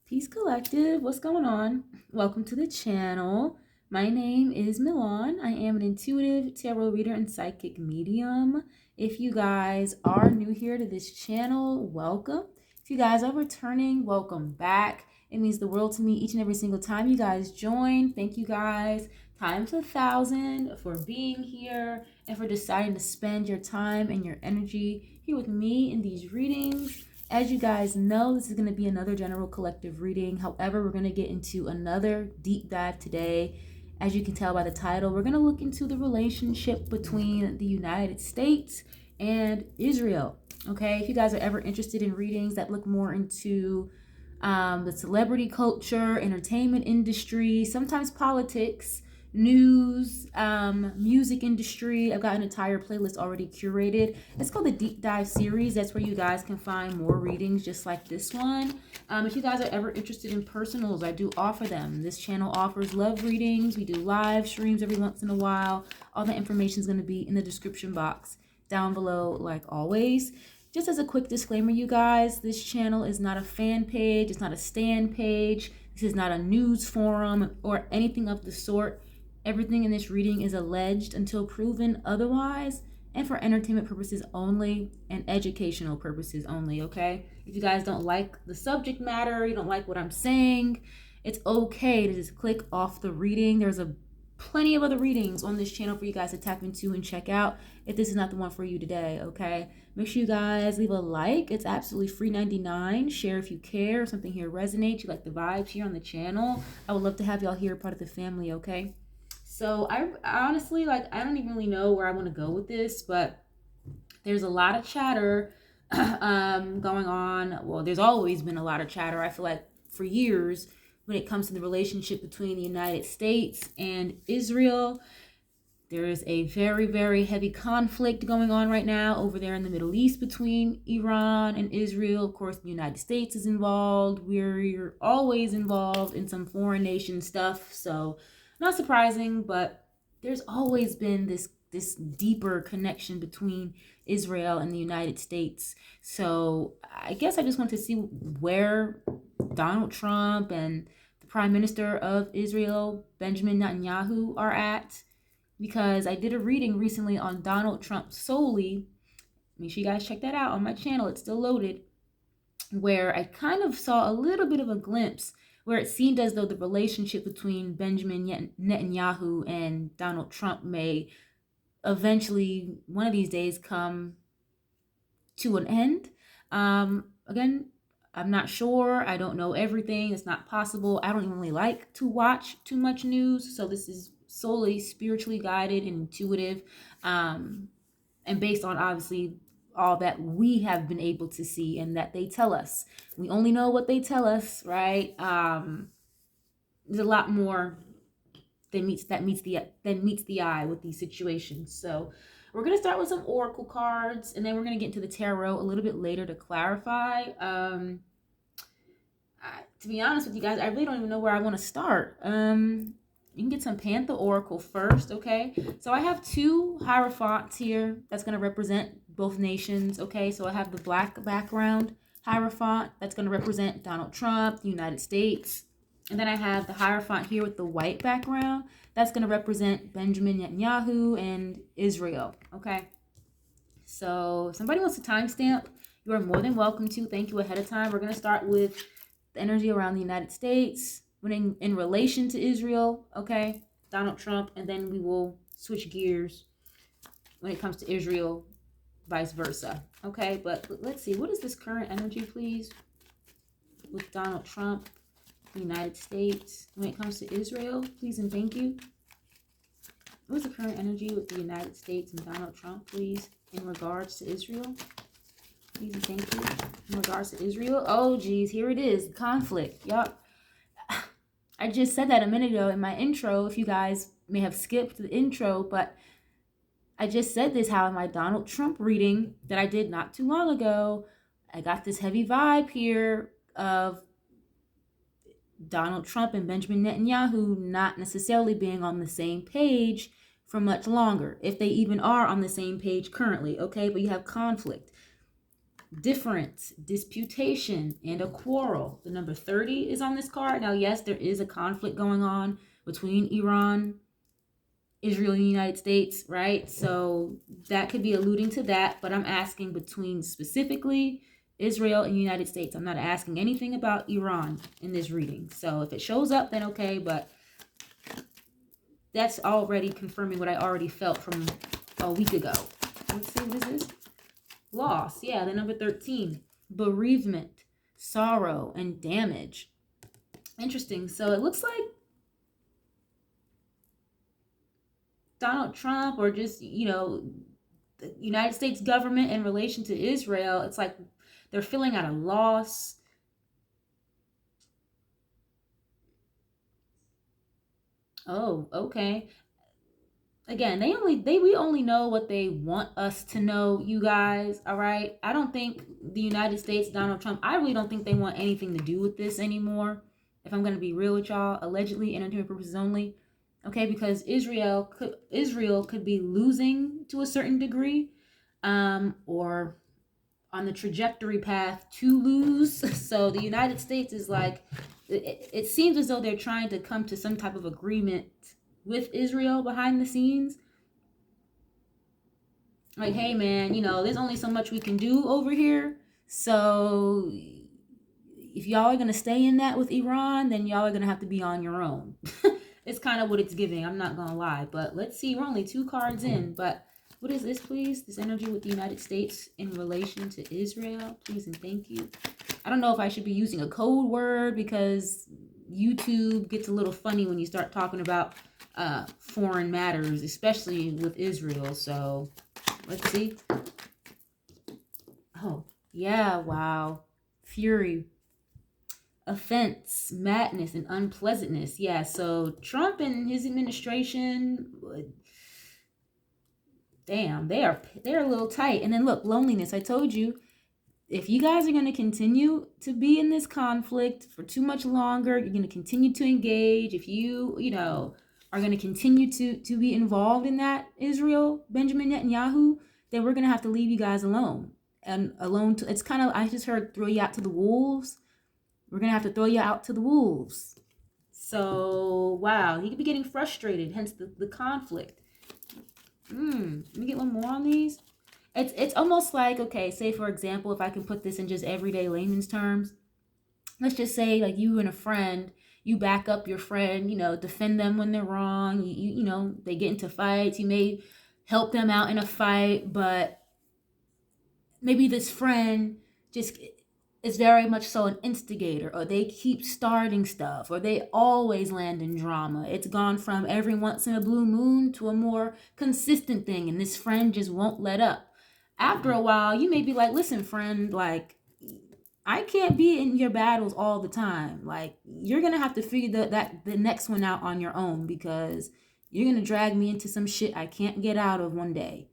Peace Collective, what's going on? Welcome to the channel. My name is Milan. I am an intuitive tarot reader and psychic medium. If you guys are new here to this channel, welcome. If you guys are returning, welcome back. It means the world to me each and every single time you guys join. Thank you guys times 1,000 for being here and for deciding to spend your time and your energy here with me in these readings. As you guys know, this is going to be another general collective reading. However, we're going to get into another deep dive today. As you can tell by the title, we're going to look into the relationship between the United States and Israel. Okay, if you guys are ever interested in readings that look more into the celebrity culture, entertainment industry, sometimes politics, news, music industry, I've got an entire playlist already curated. It's called the Deep Dive series. That's where you guys can find more readings just like this one. If you guys are ever interested in personals, I do offer them. This channel offers love readings. We do live streams every once in a while. All the information is going to be in the description box down below, like always. Just as a quick disclaimer, you guys, this channel is not a fan page. It's not a stan page. This is not a news forum or anything of the sort. Everything in this reading is alleged until proven otherwise, and for entertainment purposes only and educational purposes only, okay? If you guys don't like the subject matter, you don't like what I'm saying, it's okay to just click off the reading. There's plenty of other readings on this channel for you guys to tap into and check out if this is not the one for you today, okay? Make sure you guys leave a like. It's absolutely free 99. Share if you care, if something here resonates, you like the vibes here on the channel. I would love to have y'all here, part of the family, okay? So I honestly, I don't even really know where I want to go with this, but there's a lot of chatter going on. Well, there's always been a lot of chatter, I feel like, for years when it comes to the relationship between the United States and Israel. There is a very, very heavy conflict going on right now over there in the Middle East between Iran and Israel. Of course, the United States is involved. We're always involved in some foreign nation stuff, so not surprising, but there's always been this deeper connection between Israel and the United States. So I guess I just want to see where Donald Trump and the Prime Minister of Israel, Benjamin Netanyahu, are at, because I did a reading recently on Donald Trump solely. Make sure you guys check that out on my channel. It's still loaded, where I kind of saw a little bit of a glimpse where it seemed as though the relationship between Benjamin Netanyahu and Donald Trump may eventually, one of these days, come to an end. Again, I'm not sure. I don't know everything. It's not possible. I don't even really like to watch too much news. So this is solely spiritually guided and intuitive, and based on, obviously, all that we have been able to see and that they tell us. We only know what they tell us, right? There's a lot more than meets the eye with these situations. So we're going to start with some oracle cards, and then we're going to get into the tarot a little bit later to clarify. To be honest with you guys, I really don't even know where I want to start. You can get some Panther Oracle first, okay? So I have two Hierophants here that's going to represent both nations, okay? So I have the black background Hierophant that's going to represent Donald Trump, the United States. And then I have the Hierophant here with the white background that's going to represent Benjamin Netanyahu and Israel, okay? So if somebody wants to timestamp, you are more than welcome to. Thank you ahead of time. We're going to start with the energy around the United States when in relation to Israel, okay, Donald Trump, and then we will switch gears when it comes to Israel, vice versa, okay? But let's see, what is this current energy, please, with Donald Trump, the United States, when it comes to Israel, please and thank you. What is the current energy with the United States and Donald Trump, please, in regards to Israel? Please and thank you. In regards to Israel, oh geez, here it is, conflict. Yup. I just said that a minute ago in my intro. If you guys may have skipped the intro, but I just said this, how in my Donald Trump reading that I did not too long ago, I got this heavy vibe here of Donald Trump and Benjamin Netanyahu not necessarily being on the same page for much longer, if they even are on the same page currently, okay? But you have conflict. difference, disputation, and a quarrel. The number 30 is on this card. Now, yes, there is a conflict going on between Iran, Israel, and the United States, right? So that could be alluding to that, but I'm asking between specifically Israel and the United States. I'm not asking anything about Iran in this reading. So if it shows up, then okay, but that's already confirming what I already felt from a week ago. Let's see, what is this? Loss. Yeah, the number 13. Bereavement, sorrow, and damage. Interesting. So it looks like Donald Trump, or just, you know, the United States government in relation to Israel, it's like they're feeling at a loss. Oh, okay. Again, we only know what they want us to know, you guys. All right. I don't think the United States, Donald Trump, I really don't think they want anything to do with this anymore. If I'm going to be real with y'all, allegedly, entertainment purposes only. Okay, because Israel could be losing to a certain degree, or on the trajectory path to lose. So the United States is like, it seems as though they're trying to come to some type of agreement with Israel behind the scenes. Like, hey man, you know, there's only so much we can do over here. So if y'all are gonna stay in that with Iran, then y'all are gonna have to be on your own. It's kind of what it's giving, I'm not gonna lie. But let's see, we're only 2 cards in. But what is this, please? This energy with the United States in relation to Israel, please and thank you. I don't know if I should be using a code word, because YouTube gets a little funny when you start talking about foreign matters, especially with Israel. So let's see. Oh, yeah, wow. Fury, offense, madness, and unpleasantness. Yeah, so Trump and his administration, damn, they're a little tight. And then look, loneliness. I told you, if you guys are going to continue to be in this conflict for too much longer, you're going to continue to engage. If you know, are going to continue to be involved in that Israel, Benjamin Netanyahu, then we're going to have to leave you guys alone. And alone, it's kind of, I just heard, throw you out to the wolves. We're going to have to throw you out to the wolves. So, wow, he could be getting frustrated, hence the conflict. Let me get one more on these. It's almost like, okay, say for example, if I can put this in just everyday layman's terms, let's just say like you and a friend, you back up your friend, you know, defend them when they're wrong. You know, they get into fights. You may help them out in a fight, but maybe this friend just is very much so an instigator, or they keep starting stuff, or they always land in drama. It's gone from every once in a blue moon to a more consistent thing, and this friend just won't let up. After a while, you may be like, listen, friend, like, I can't be in your battles all the time. Like, you're going to have to figure the next one out on your own, because you're going to drag me into some shit I can't get out of one day.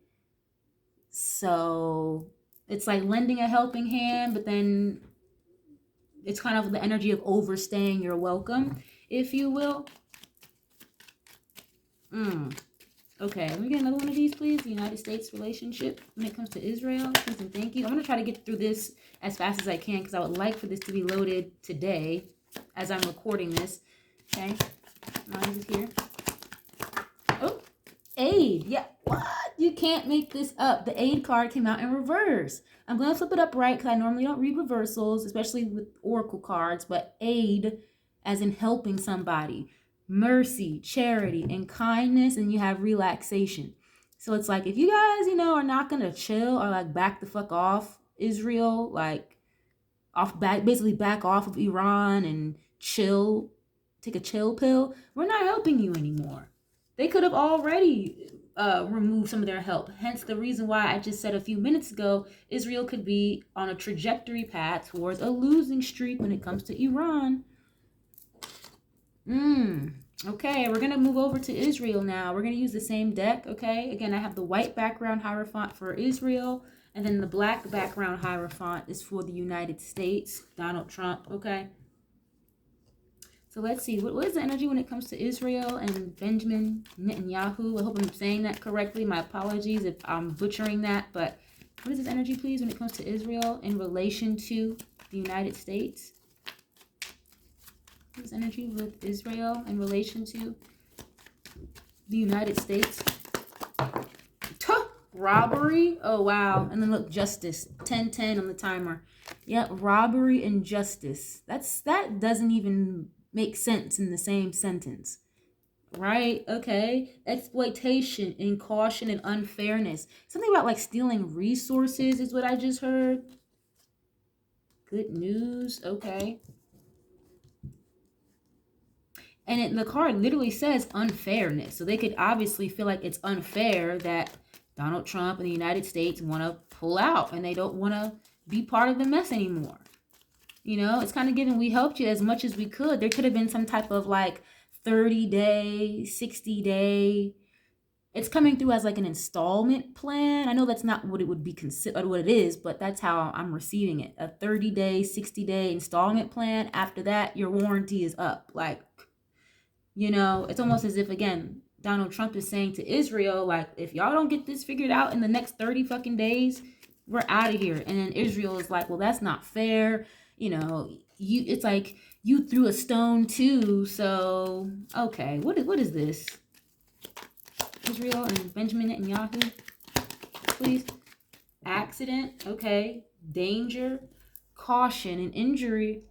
So it's like lending a helping hand, but then it's kind of the energy of overstaying your welcome, if you will. Okay, let me get another one of these, please. The United States relationship when it comes to Israel. Please and thank you. I'm going to try to get through this as fast as I can, because I would like for this to be loaded today as I'm recording this. Okay, mine is here. Oh, aid. Yeah, what? You can't make this up. The aid card came out in reverse. I'm going to flip it up right, because I normally don't read reversals, especially with oracle cards, but aid as in helping somebody. Mercy, charity, and kindness, and you have relaxation. So it's like, if you guys, you know, are not gonna chill, or like back the fuck off Israel, like basically back off of Iran and chill, take a chill pill, we're not helping you anymore. They could have already removed some of their help. Hence the reason why I just said a few minutes ago, Israel could be on a trajectory path towards a losing streak when it comes to Iran. Okay, we're going to move over to Israel now. We're going to use the same deck, okay? Again, I have the white background Hierophant for Israel, and then the black background Hierophant is for the United States, Donald Trump, okay? So let's see, what is the energy when it comes to Israel and Benjamin Netanyahu? I hope I'm saying that correctly. My apologies if I'm butchering that, but What is this energy, please, when it comes to Israel in relation to the United States? What is energy with Israel in relation to the United States? Robbery. Oh, wow. And then look, justice. 10-10 on the timer. Yep, robbery and justice. That doesn't even make sense in the same sentence. Right? Okay. Exploitation, and caution, and unfairness. Something about like stealing resources is what I just heard. Good news. Okay. And the card literally says unfairness. So they could obviously feel like it's unfair that Donald Trump and the United States want to pull out and they don't want to be part of the mess anymore. You know, it's kind of giving we helped you as much as we could. There could have been some type of like 30-day, 60-day. It's coming through as like an installment plan. I know that's not what it would be considered, what it is, but that's how I'm receiving it. A 30-day, 60-day installment plan. After that, your warranty is up. Like, you know, it's almost as if, again, Donald Trump is saying to Israel, like, if y'all don't get this figured out in the next 30 fucking days, we're out of here. And then Israel is like, well, that's not fair. You know, it's like you threw a stone too. So, okay, what is this? Israel and Benjamin Netanyahu, please. Accident, okay. Danger, caution, and injury.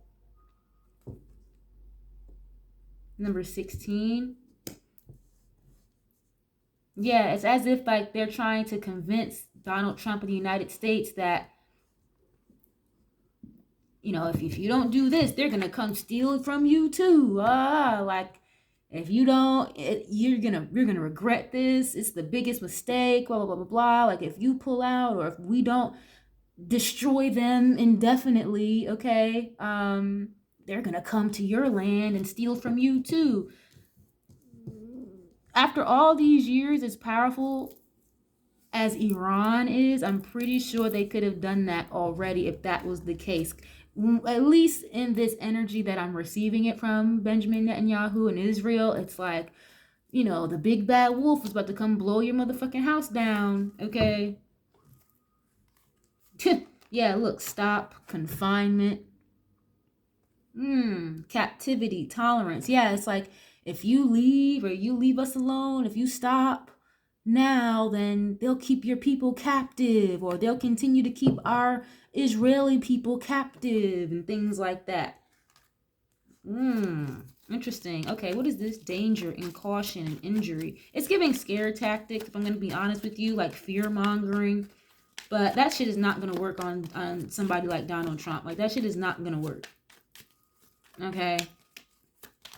Number 16. Yeah, it's as if like they're trying to convince Donald Trump of the United States that, you know, if you don't do this, they're gonna come steal it from you too. Like if you don't, you're gonna regret this. It's the biggest mistake. Blah blah blah blah blah. Like if you pull out or if we don't destroy them indefinitely, okay, they're gonna come to your land and steal from you too. After all these years, as powerful as Iran is, I'm pretty sure they could have done that already if that was the case. At least in this energy that I'm receiving it from Benjamin Netanyahu and Israel, it's like, you know, the big bad wolf is about to come blow your motherfucking house down, okay? Yeah, look, stop, confinement, captivity, tolerance. Yeah, it's like if you leave or you leave us alone, if you stop now, then they'll keep your people captive, or they'll continue to keep our Israeli people captive and things like that. Interesting. Okay, what is this? Danger and caution and injury. It's giving scare tactics, if I'm going to be honest with you, like fear mongering. But that shit is not going to work on somebody like Donald Trump. Like, that shit is not going to work. Okay.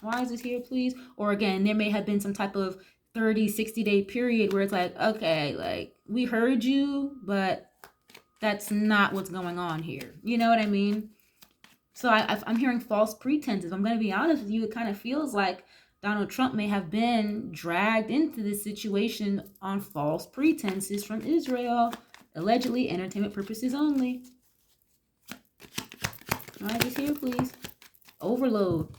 Why is this here, please? Or again, there may have been some type of 30, 60-day period where it's like, okay, like, we heard you, but that's not what's going on here. You know what I mean? So I'm hearing false pretenses. I'm going to be honest with you. It kind of feels like Donald Trump may have been dragged into this situation on false pretenses from Israel. Allegedly, entertainment purposes only. All right, just here, please. Overload,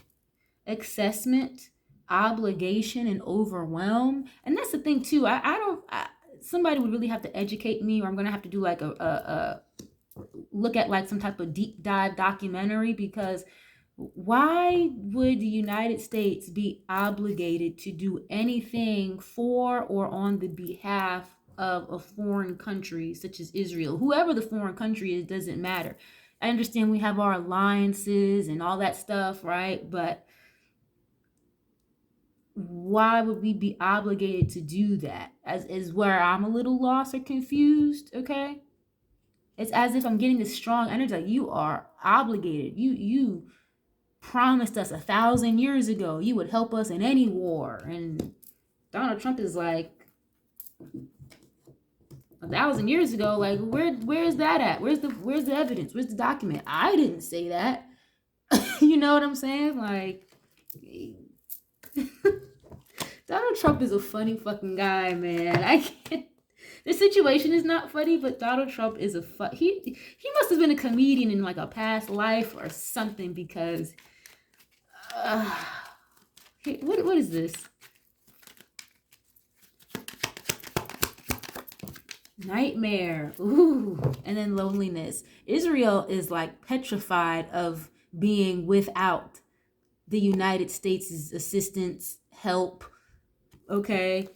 assessment, obligation, and overwhelm. And that's the thing too. Somebody would really have to educate me, or I'm gonna have to do like a look at like some type of deep dive documentary, because why would the United States be obligated to do anything for or on the behalf of a foreign country such as Israel? Whoever the foreign country is, doesn't matter. I understand we have our alliances and all that stuff, right? But why would we be obligated to do that? As is where I'm a little lost or confused, okay? It's as if I'm getting this strong energy, like you are obligated. You promised us 1,000 years ago you would help us in any war. And Donald Trump is like, 1,000 years ago, like where's that at? Where's the evidence? Where's the document? I didn't say that. You know what I'm saying? Like, Donald Trump is a funny fucking guy, man. I can't. The situation is not funny, but Donald Trump is he must have been a comedian in like a past life or something, because what is this? Nightmare. Ooh. And then loneliness. Israel is like petrified of being without the United States' assistance, help, okay?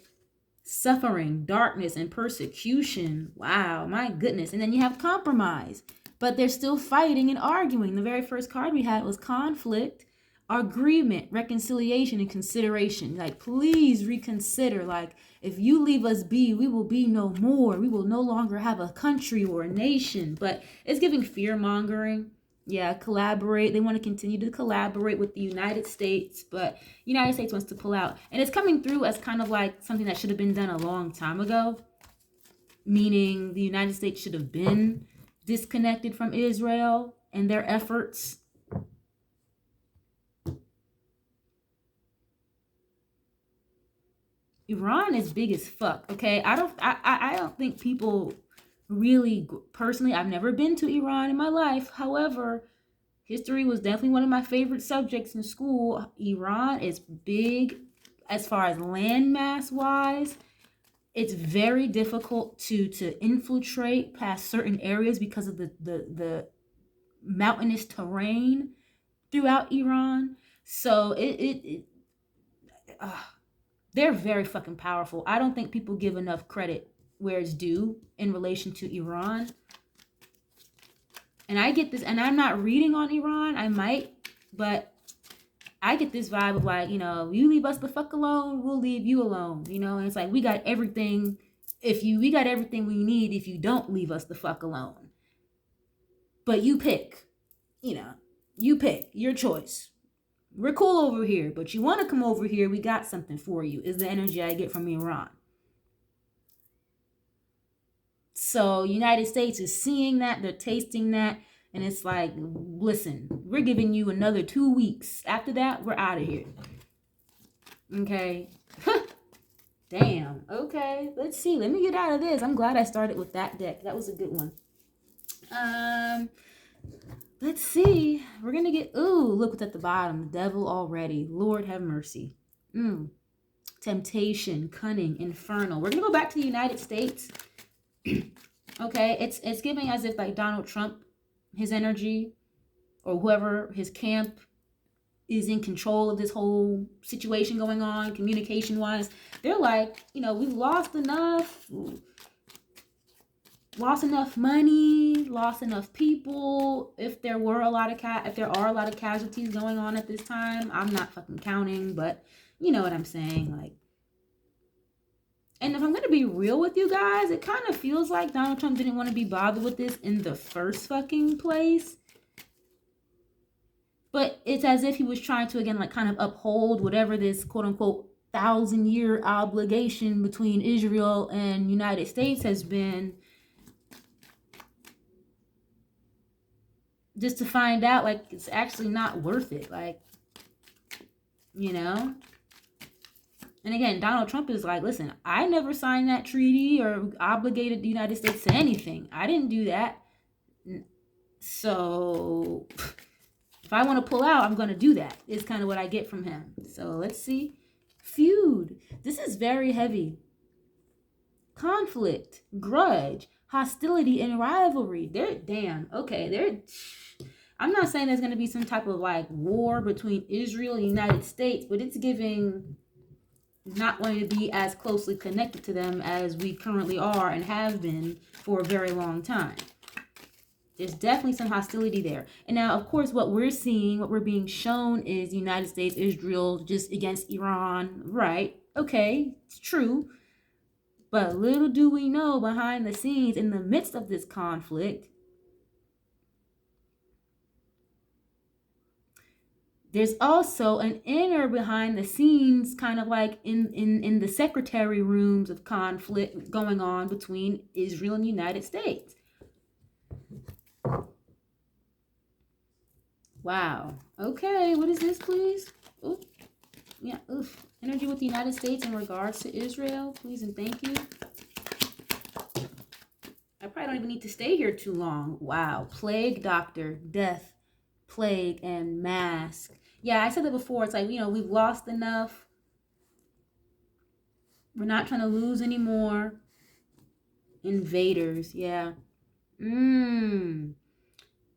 Suffering, darkness, and persecution. Wow, my goodness. And then you have compromise, but they're still fighting and arguing. The very first card we had was conflict, agreement, reconciliation, and consideration. Like, please reconsider. Like, if you leave us be, we will be no more. We will no longer have a country or a nation. But it's giving fear mongering. Yeah, collaborate. They want to continue to collaborate with the United States, but United States wants to pull out. And it's coming through as kind of like something that should have been done a long time ago, meaning the United States should have been disconnected from Israel and their efforts. Iran is big as fuck, okay? I don't think people really, personally, I've never been to Iran in my life. However, history was definitely one of my favorite subjects in school. Iran is big as far as landmass wise. It's very difficult to infiltrate past certain areas because of the mountainous terrain throughout Iran. So they're very fucking powerful. I don't think people give enough credit where it's due in relation to Iran. And I get this, and I'm not reading on Iran. I might, but I get this vibe of like, you know, you leave us the fuck alone, we'll leave you alone. You know, and it's like we got everything. We got everything we need if you don't leave us the fuck alone. But you pick, you know, you pick your choice. We're cool over here, but you want to come over here, we got something for you, is the energy I get from Iran. So United States is seeing that, they're tasting that, and it's like, listen, we're giving you another 2 weeks. After that, we're out of here. Okay. Damn. Okay. Let's see. Let me get out of this. I'm glad I started with that deck. That was a good one. Let's see. We're going to get, ooh, look what's at the bottom. The devil already. Lord have mercy. Temptation, cunning, infernal. We're going to go back to the United States. Okay. It's giving as if like Donald Trump, his energy, or whoever his camp is in control of this whole situation going on, communication wise. They're like, you know, we've lost enough money, lost enough people. If there are a lot of casualties going on at this time, I'm not fucking counting, but you know what I'm saying. Like, and if I'm going to be real with you guys, it kind of feels like Donald Trump didn't want to be bothered with this in the first fucking place. But it's as if he was trying to, again, like kind of uphold whatever this quote unquote 1,000-year obligation between Israel and United States has been. Just to find out, like, it's actually not worth it. Like, you know? And again, Donald Trump is like, listen, I never signed that treaty or obligated the United States to anything. I didn't do that. So if I want to pull out, I'm going to do that. It's kind of what I get from him. So let's see. Feud. This is very heavy. Conflict, grudge, hostility, and rivalry. I'm not saying there's going to be some type of like war between Israel and the United States, but it's giving not wanting to be as closely connected to them as we currently are and have been for a very long time. There's definitely some hostility there. And now, of course, what we're being shown is the United States, Israel, just against Iran. Right. Okay. It's true. But little do we know behind the scenes, in the midst of this conflict, there's also an inner behind the scenes, kind of like in the secretary rooms of conflict going on between Israel and the United States. Wow. Okay, what is this, please? Ooh. Yeah, oof. Energy with the United States in regards to Israel, please and thank you. I probably don't even need to stay here too long. Wow. Plague, doctor, death, plague, and mask. Yeah, I said that before. It's like, you know, we've lost enough. We're not trying to lose anymore. Invaders, yeah.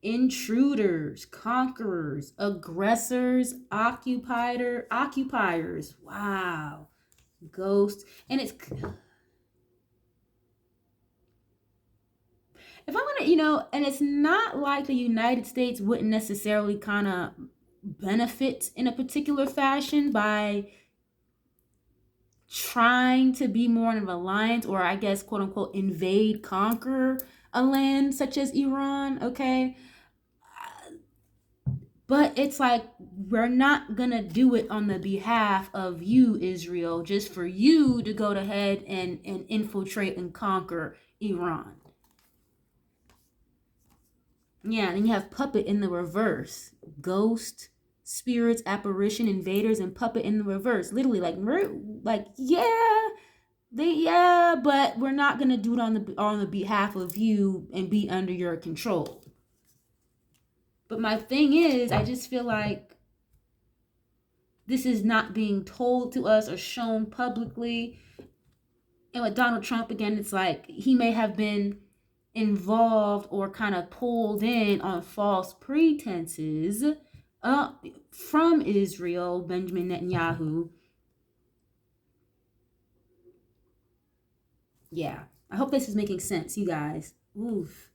Intruders, conquerors, aggressors, occupiers. Wow. Ghosts. And it's, if I want to, and it's not like the United States wouldn't necessarily kind of benefit in a particular fashion by trying to be more in an alliance, or I guess, quote unquote, invade, conquer a land such as Iran, okay? But it's like, we're not gonna do it on the behalf of you, Israel, just for you to go ahead and infiltrate and conquer Iran. Yeah, and you have puppet in the reverse. Ghost, spirits, apparition, invaders, and puppet in the reverse. Literally, like yeah, but we're not gonna do it on the behalf of you and be under your control. But my thing is, I just feel like this is not being told to us or shown publicly. And with Donald Trump, again, it's like he may have been involved or kind of pulled in on false pretenses from Israel, Benjamin Netanyahu. Yeah, I hope this is making sense, you guys. Oof.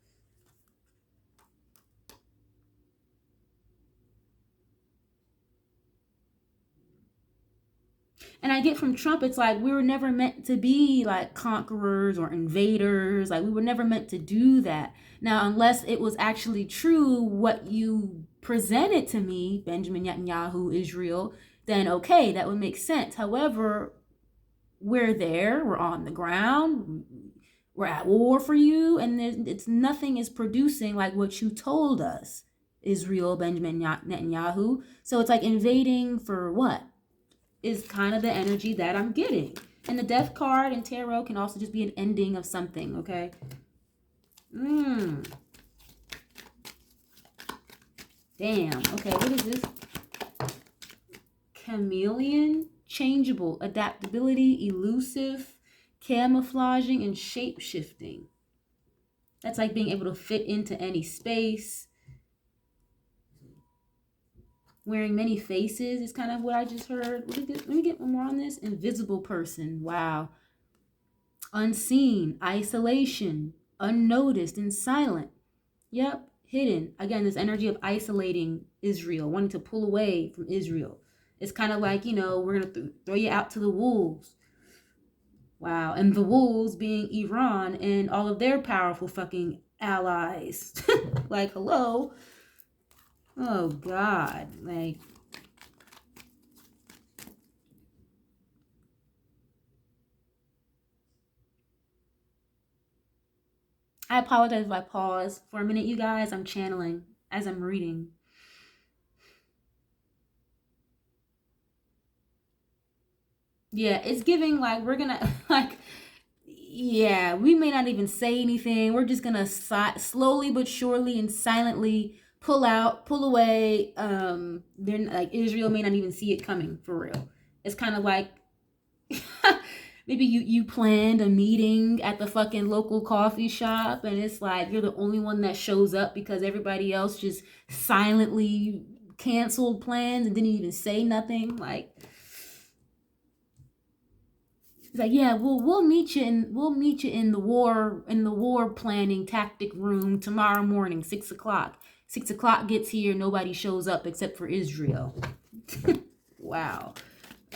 And I get from Trump, it's like we were never meant to be like conquerors or invaders. Like we were never meant to do that. Now, unless it was actually true what you presented to me, Benjamin Netanyahu, Israel, then okay, that would make sense. However, we're there, we're on the ground, we're at war for you, and it's nothing is producing like what you told us, Israel, Benjamin Netanyahu. So it's like invading for what? Is kind of the energy that I'm getting. And the death card in tarot can also just be an ending of something, okay? Damn. Okay, what is this? Chameleon, changeable, adaptability, elusive, camouflaging, and shape-shifting. That's like being able to fit into any space. Wearing many faces is kind of what I just heard. Let me get one more on this. Invisible person. Wow. Unseen. Isolation. Unnoticed and silent. Yep. Hidden. Again, this energy of isolating Israel, wanting to pull away from Israel. It's kind of like, we're going to throw you out to the wolves. Wow. And the wolves being Iran and all of their powerful fucking allies. Like, hello. Oh, God. Like, I apologize if I pause for a minute, you guys. I'm channeling as I'm reading. Yeah, it's giving like we're gonna, like, yeah, we may not even say anything. We're just gonna slowly but surely and silently pull away. They're like, Israel may not even see it coming for real. It's kind of like maybe you planned a meeting at the fucking local coffee shop, and it's like you're the only one that shows up because everybody else just silently canceled plans and didn't even say nothing. Like, it's like, yeah, we'll meet you in the war planning tactic room tomorrow morning, 6:00. 6:00 gets here, nobody shows up except for Israel. Wow.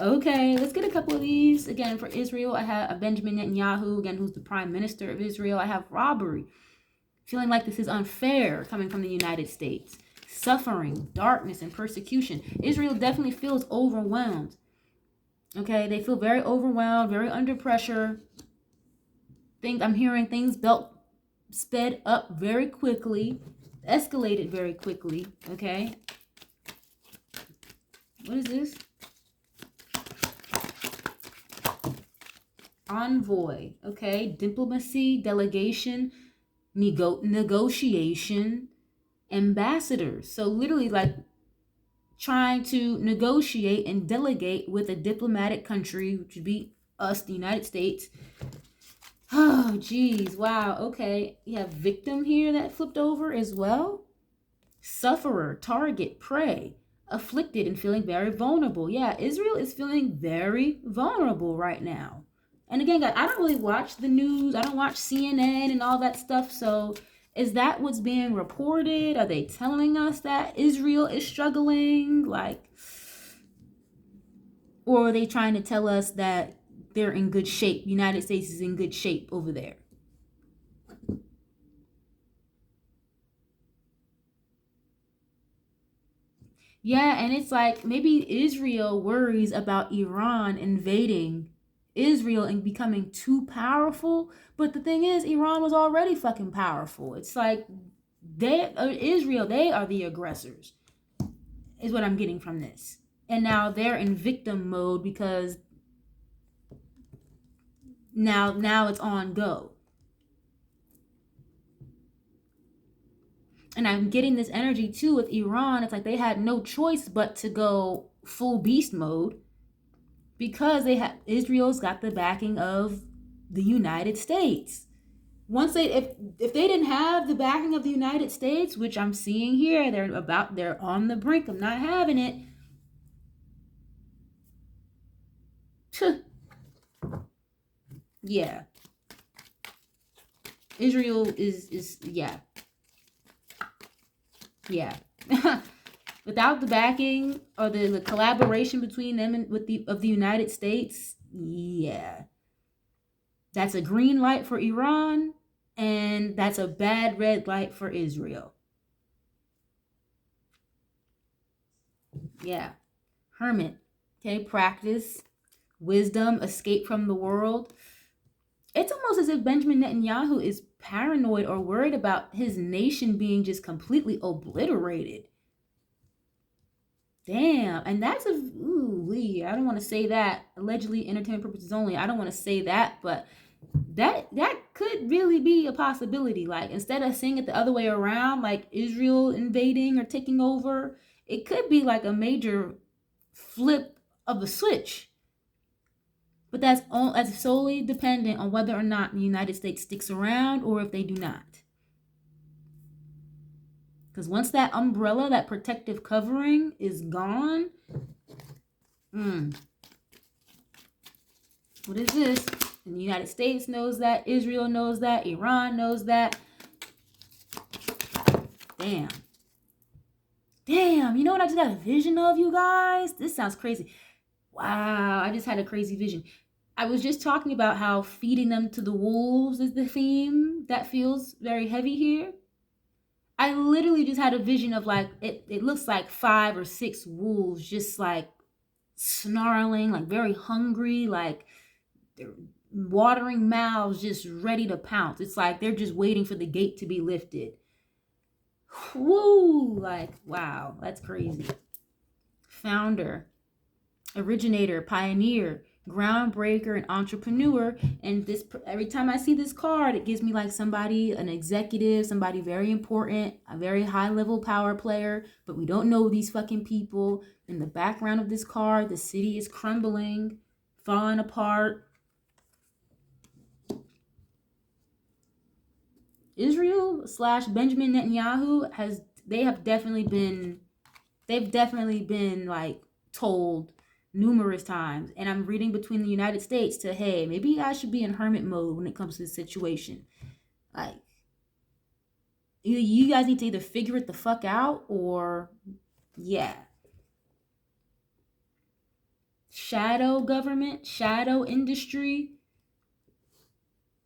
Okay, let's get a couple of these. Again, for Israel, I have Benjamin Netanyahu, again, who's the prime minister of Israel. I have robbery. Feeling like this is unfair coming from the United States. Suffering, darkness, and persecution. Israel definitely feels overwhelmed. Okay, they feel very overwhelmed, very under pressure. I'm hearing things sped up very quickly, escalated very quickly. Okay. What is this? Envoy. Okay, diplomacy, delegation, negotiation, ambassadors. So literally like trying to negotiate and delegate with a diplomatic country, which would be us, the United States, Oh, geez. Wow. Okay. You have victim here that flipped over as well. Sufferer, target, prey, afflicted, and feeling very vulnerable. Yeah, Israel is feeling very vulnerable right now. And again, guys, I don't really watch the news. I don't watch CNN and all that stuff. So is that what's being reported? Are they telling us that Israel is struggling? Like, or are they trying to tell us that they're in good shape? United States is in good shape over there. Yeah, and it's like maybe Israel worries about Iran invading Israel and becoming too powerful. But the thing is, Iran was already fucking powerful. It's like Israel, they are the aggressors, is what I'm getting from this. And now they're in victim mode because now it's on go. And I'm getting this energy too with Iran. It's like they had no choice but to go full beast mode because Israel's got the backing of the United States. Once they if they didn't have the backing of the United States, which I'm seeing here, they're on the brink of not having it. Yeah. Israel is yeah. Yeah. Without the backing or the collaboration between them and with the United States, yeah. That's a green light for Iran, and that's a bad red light for Israel. Yeah. Hermit. Okay, practice, wisdom, escape from the world. It's almost as if Benjamin Netanyahu is paranoid or worried about his nation being just completely obliterated. Damn. And that's I don't want to say that. Allegedly entertainment purposes only. I don't want to say that, but that could really be a possibility. Like instead of seeing it the other way around, like Israel invading or taking over, it could be like a major flip of a switch. But that's solely dependent on whether or not the United States sticks around or if they do not. Because once that umbrella, that protective covering is gone, what is this? And the United States knows that, Israel knows that, Iran knows that. Damn. Damn, you know what I just got a vision of, you guys? This sounds crazy. Wow, I just had a crazy vision. I was just talking about how feeding them to the wolves is the theme that feels very heavy here. I literally just had a vision of like, it looks like 5 or 6 wolves just like snarling, like very hungry, like they're watering mouths just ready to pounce. It's like they're just waiting for the gate to be lifted. Woo! Like, wow, that's crazy. Founder, originator, pioneer, groundbreaker, and entrepreneur. And this, every time I see this card, it gives me like somebody, an executive, somebody very important, a very high level power player, but we don't know these fucking people. In the background of this card, the city is crumbling, falling apart. Israel / Benjamin Netanyahu they've definitely been like told numerous times, and I'm reading between the United States to, hey, maybe you guys should be in hermit mode when it comes to this situation. Like, you guys need to either figure it the fuck out or, yeah. Shadow government, shadow industry.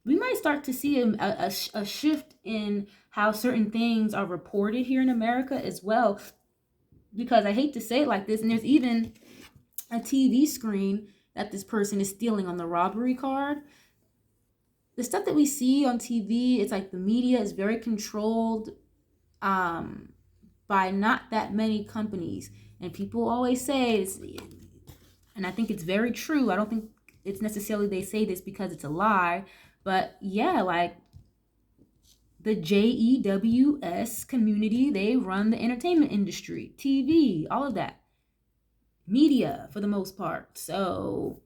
We might start to see a shift in how certain things are reported here in America as well. Because I hate to say it like this, and there's even a TV screen that this person is stealing on the robbery card. The stuff that we see on TV, it's like the media is very controlled by not that many companies. And people always say, and I think it's very true. I don't think it's necessarily they say this because it's a lie. But yeah, like the JEWS community, they run the entertainment industry, TV, all of that. Media for the most part. So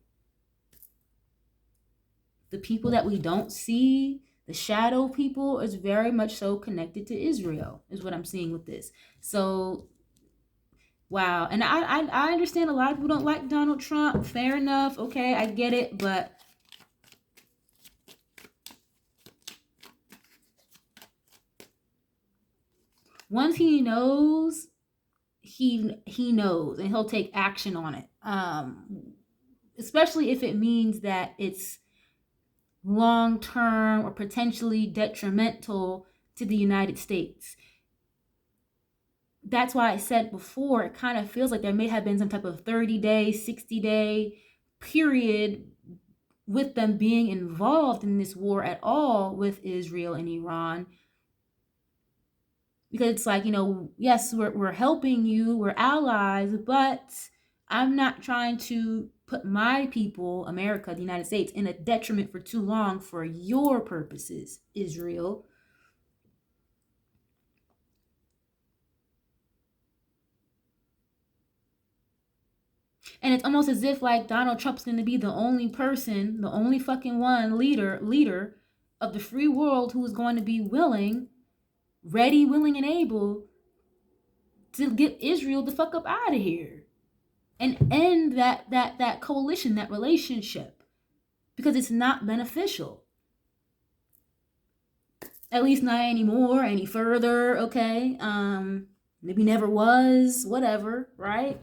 the people that we don't see, the shadow people, is very much so connected to Israel, is what I'm seeing with this. So, wow. And I understand a lot of people don't like Donald Trump. Fair enough. Okay, I get it. But once he knows, he knows, and he'll take action on it. Especially if it means that it's long term or potentially detrimental to the United States. That's why I said before, it kind of feels like there may have been some type of 30-day, 60-day period with them being involved in this war at all with Israel and Iran. Because it's like, yes, we're helping you, we're allies, but I'm not trying to put my people, America, the United States, in a detriment for too long for your purposes, Israel. And it's almost as if like Donald Trump's going to be the only person, the only fucking one leader of the free world who is going to be ready, willing, and able to get Israel the fuck up out of here and end that coalition, that relationship, because it's not beneficial. At least not anymore, any further. Okay, maybe never was, whatever, right?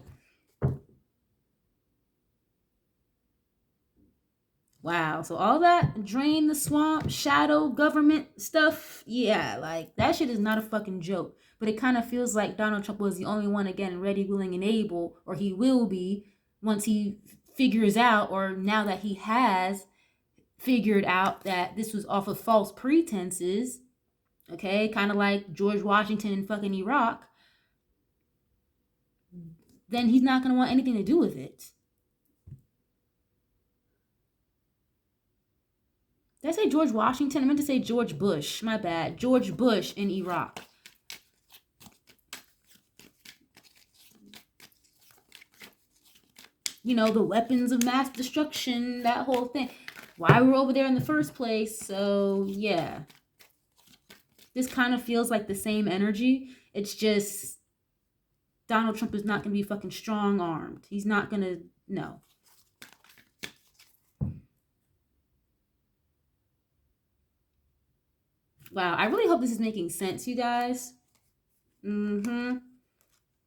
Wow. So all that drain the swamp, shadow government stuff, yeah, like that shit is not a fucking joke. But it kind of feels like Donald Trump was the only one, again, ready, willing, and able, or he will be once he figures out, or now that he has figured out that this was off of false pretenses, okay, kind of like George Washington in fucking Iraq, then he's not going to want anything to do with it. Did I say George Washington? I meant to say George Bush. My bad. George Bush in Iraq. The weapons of mass destruction, that whole thing. Why we're over there in the first place. So, yeah. This kind of feels like the same energy. It's just Donald Trump is not going to be fucking strong-armed. He's not going to, no. Wow, I really hope this is making sense, you guys.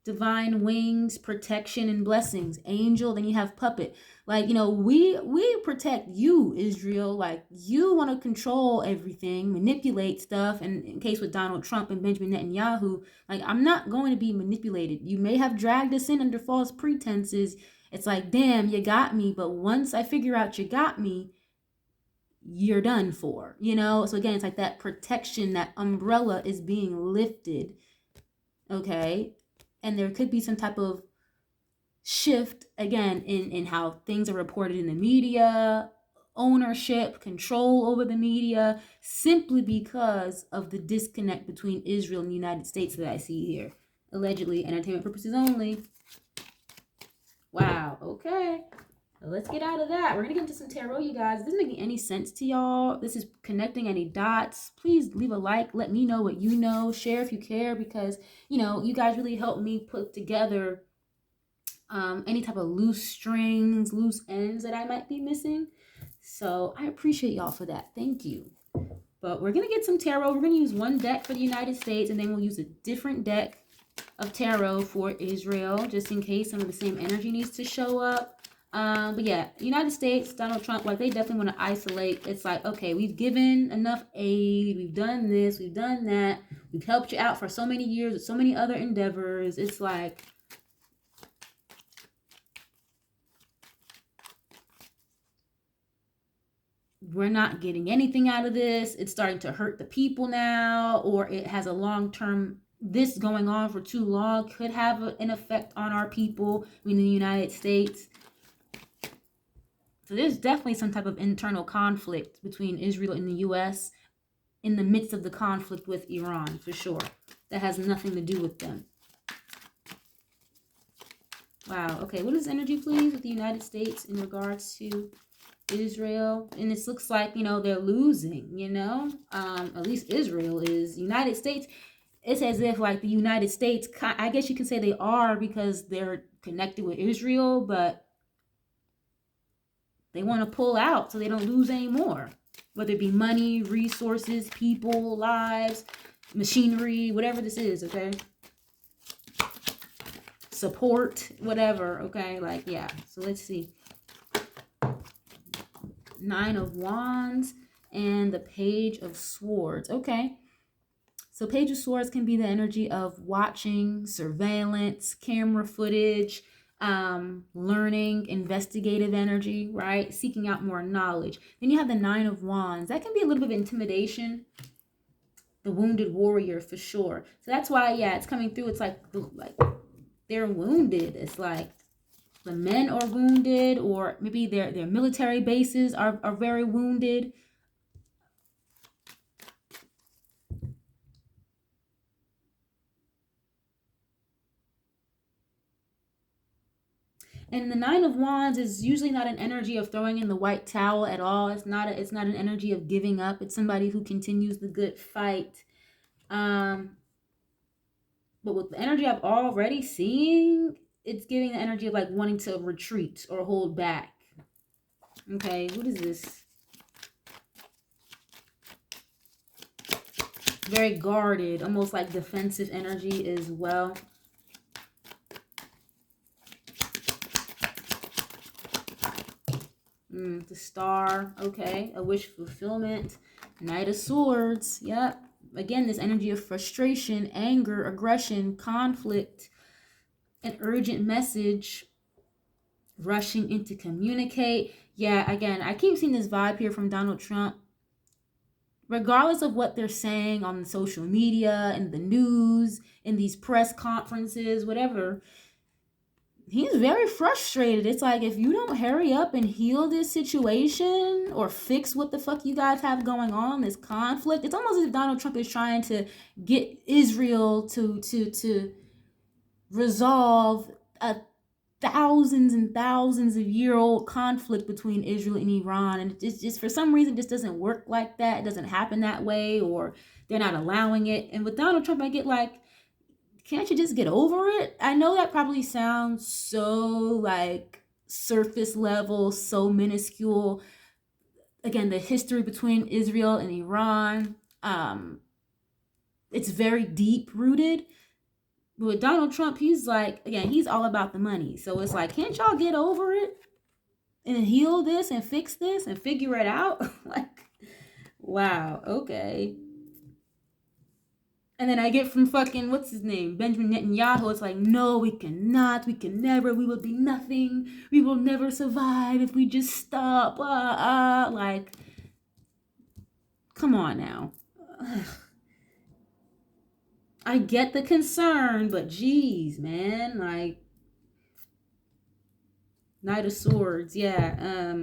Divine wings, protection, and blessings. Angel, then you have puppet. Like, we protect you, Israel. Like, you want to control everything, manipulate stuff. And in case with Donald Trump and Benjamin Netanyahu, like, I'm not going to be manipulated. You may have dragged us in under false pretenses. It's like, damn, you got me. But once I figure out you got me, you're done for, So again, it's like that protection, that umbrella is being lifted, okay? And there could be some type of shift, again, in how things are reported in the media, ownership, control over the media, simply because of the disconnect between Israel and the United States that I see here. Allegedly, entertainment purposes only. Wow, okay. Let's get out of that. We're going to get into some tarot, you guys. If this isn't making any sense to y'all, this is connecting any dots, please leave a like. Let me know what you know. Share if you care, because, you guys really help me put together any type of loose strings, loose ends that I might be missing. So I appreciate y'all for that. Thank you. But we're going to get some tarot. We're going to use one deck for the United States, and then we'll use a different deck of tarot for Israel, just in case some of the same energy needs to show up. But yeah, United States, Donald Trump, like, they definitely want to isolate. It's like, okay, we've given enough aid, we've done this, we've done that, we've helped you out for so many years with so many other endeavors. It's like, we're not getting anything out of this. It's starting to hurt the people now, or it has a long-term, this going on for too long could have an effect on our people, I mean, the United States. So there's definitely some type of internal conflict between Israel and the U.S. in the midst of the conflict with Iran, for sure. That has nothing to do with them. Wow. Okay, what is energy, please, with the United States in regards to Israel, and this looks like, you know, they're losing, you know, at least Israel is. United States, it's as if like the United States, I guess you can say they are because they're connected with Israel, but they want to pull out so they don't lose any more, whether it be money, resources, people, lives, machinery, whatever this is, okay? Support, whatever, okay? Like, yeah. So let's see. 9 of Wands and the Page of Swords. Okay. So Page of Swords can be the energy of watching, surveillance, camera footage, learning, investigative energy, right? Seeking out more knowledge. Then you have the 9 of Wands. That can be a little bit of intimidation. The wounded warrior for sure. So that's why, yeah, it's coming through. It's like they're wounded. It's like the men are wounded, or maybe their military bases are very wounded. And the 9 of Wands is usually not an energy of throwing in the white towel at all. It's not an energy of giving up. It's somebody who continues the good fight. But with the energy I'm already seeing, it's giving the energy of like wanting to retreat or hold back. Okay, what is this? Very guarded, almost like defensive energy as well. The Star, okay, a wish fulfillment. Knight of Swords, yep. Again, this energy of frustration, anger, aggression, conflict, an urgent message, rushing in to communicate. Yeah, again, I keep seeing this vibe here from Donald Trump. Regardless of what they're saying on social media, in the news, in these press conferences, whatever, he's very frustrated. It's like, if you don't hurry up and heal this situation or fix what the fuck you guys have going on, this conflict, it's almost as if Donald Trump is trying to get Israel to resolve a thousands and thousands of year old conflict between Israel and Iran. And it's just for some reason, this doesn't work like that. It doesn't happen that way, or they're not allowing it. And with Donald Trump, I get like, can't you just get over it? I know that probably sounds so like surface level, so minuscule. Again, the history between Israel and Iran, it's very deep rooted. But with Donald Trump, he's like, again, he's all about the money. So it's like, can't y'all get over it and heal this and fix this and figure it out? Like, wow, okay. And then I get from fucking, what's his name? Benjamin Netanyahu. It's like, no, we cannot. We can never. We will be nothing. We will never survive if we just stop. Like, come on now. I get the concern, but geez, man. Like, Knight of Swords, yeah.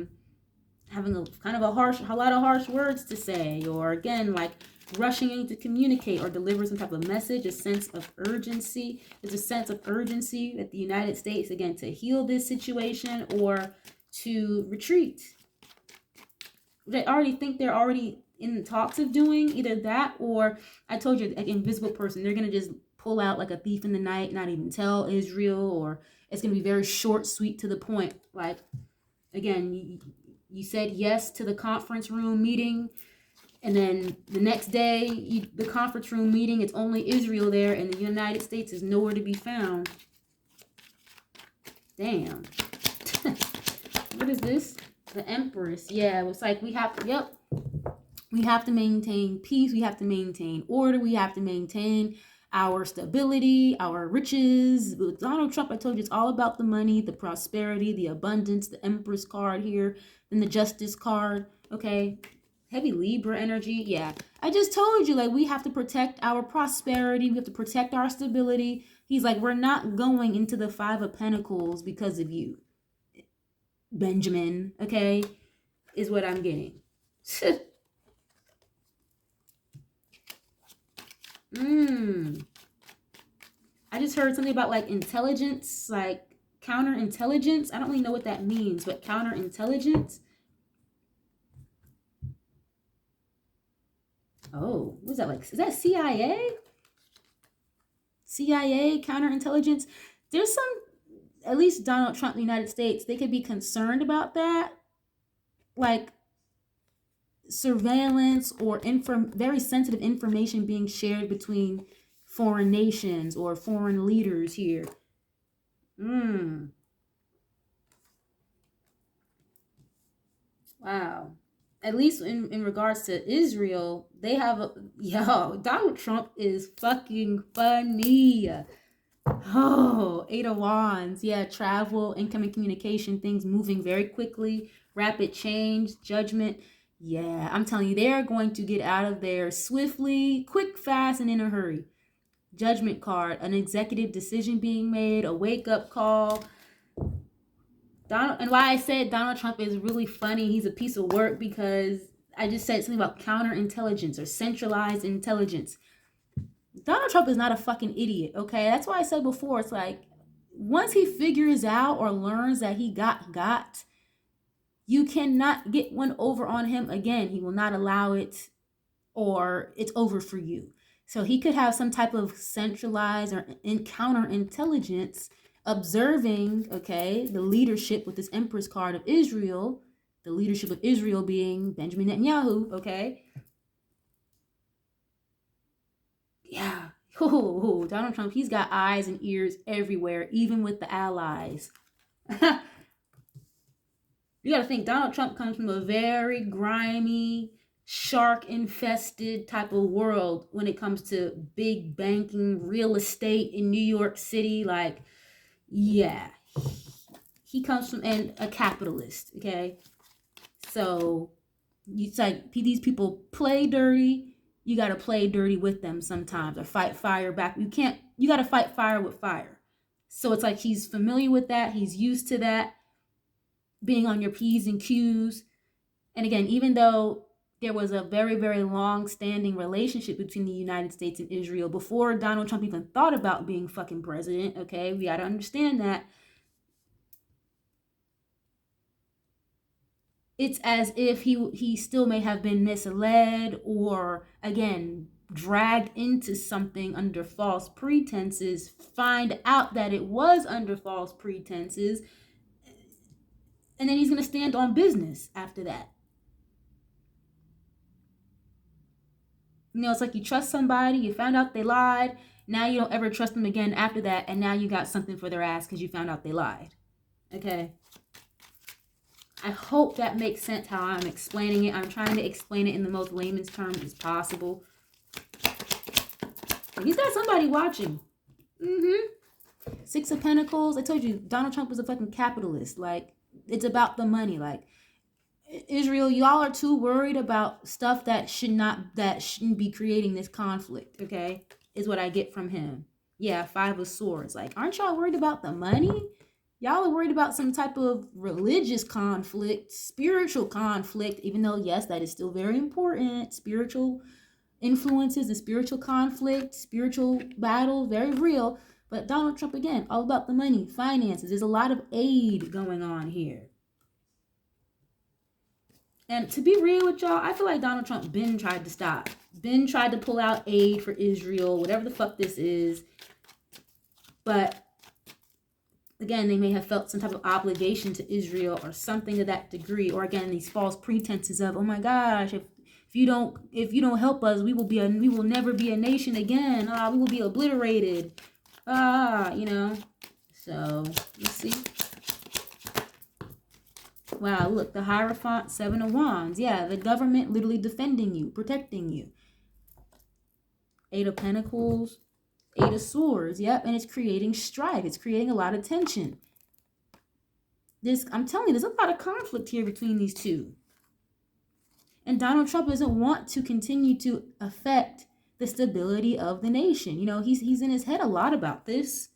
Having a kind of a lot of harsh words to say, or again, like, rushing in to communicate or deliver some type of message, a sense of urgency. There's a sense of urgency that the United States, again, to heal this situation or to retreat. They already think they're already in the talks of doing either that, or I told you, like, invisible person, they're going to just pull out like a thief in the night, not even tell Israel, or it's going to be very short, sweet, to the point. Like, again, you said yes to the conference room meeting, and then the next day, the conference room meeting, it's only Israel there, and the United States is nowhere to be found. Damn. What is this? The Empress. Yeah, it's like we have to maintain peace. We have to maintain order. We have to maintain our stability, our riches. With Donald Trump, I told you, it's all about the money, the prosperity, the abundance, the Empress card here, then the Justice card. Okay. Heavy Libra energy. Yeah, I just told you, like, we have to protect our prosperity. We have to protect our stability. He's like, we're not going into the 5 of Pentacles because of you, Benjamin. Okay, is what I'm getting. I just heard something about like intelligence, like counterintelligence. I don't really know what that means, but counterintelligence. Oh, what's that like? Is that CIA? CIA, counterintelligence? There's some, at least Donald Trump, the United States, they could be concerned about that. Like surveillance or very sensitive information being shared between foreign nations or foreign leaders here. Wow. At least in regards to Israel, they have Donald Trump is fucking funny. Oh, Eight of Wands. Yeah, travel, incoming communication, things moving very quickly, rapid change, judgment. Yeah, I'm telling you, they're going to get out of there swiftly, quick, fast, and in a hurry. Judgment card, an executive decision being made, a wake-up call. And why I said Donald Trump is really funny, he's a piece of work, because I just said something about counterintelligence or centralized intelligence. Donald Trump is not a fucking idiot, okay? That's why I said before, it's like, once he figures out or learns that he got, you cannot get one over on him again. He will not allow it, or it's over for you. So he could have some type of centralized or counterintelligence observing, okay, the leadership with this Empress card of Israel, the leadership of Israel being Benjamin Netanyahu, okay? Yeah. Oh, Donald Trump, he's got eyes and ears everywhere, even with the allies. You got to think, Donald Trump comes from a very grimy, shark-infested type of world when it comes to big banking, real estate in New York City. Like, yeah. He comes from a capitalist, okay? So, it's like these people play dirty. You got to play dirty with them sometimes, or fight fire back. You got to fight fire with fire. So it's like he's familiar with that. He's used to that, being on your P's and Q's. And again, even though there was a very, very long-standing relationship between the United States and Israel before Donald Trump even thought about being fucking president, okay? We got to understand that. It's as if he still may have been misled, or again dragged into something under false pretenses, find out that it was under false pretenses, and then he's going to stand on business after that. It's like you trust somebody, you found out they lied, now you don't ever trust them again after that, and now you got something for their ass because you found out they lied. Okay? I hope that makes sense how I'm explaining it. I'm trying to explain it in the most layman's terms as possible. He's got somebody watching. Six of Pentacles. I told you, Donald Trump was a fucking capitalist. Like, it's about the money. Like, Israel, y'all are too worried about stuff that shouldn't be creating this conflict, okay? Is what I get from him. Yeah, Five of Swords. Like, aren't y'all worried about the money? Y'all are worried about some type of religious conflict, spiritual conflict, even though, yes, that is still very important. Spiritual influences and spiritual conflict, spiritual battle, very real. But Donald Trump, again, all about the money, finances. There's a lot of aid going on here. And to be real with y'all, I feel like Donald Trump been tried to stop. Been tried to pull out aid for Israel, whatever the fuck this is. But again, they may have felt some type of obligation to Israel or something to that degree. Or again, these false pretenses of, oh my gosh, if you don't help us, we will never be a nation again. We will be obliterated. So let's see. Wow, look, the Hierophant, Seven of Wands. Yeah, the government literally defending you, protecting you. Eight of Pentacles, Eight of Swords. Yep, and it's creating strife. It's creating a lot of tension. I'm telling you, there's a lot of conflict here between these two. And Donald Trump doesn't want to continue to affect the stability of the nation. He's in his head a lot about this.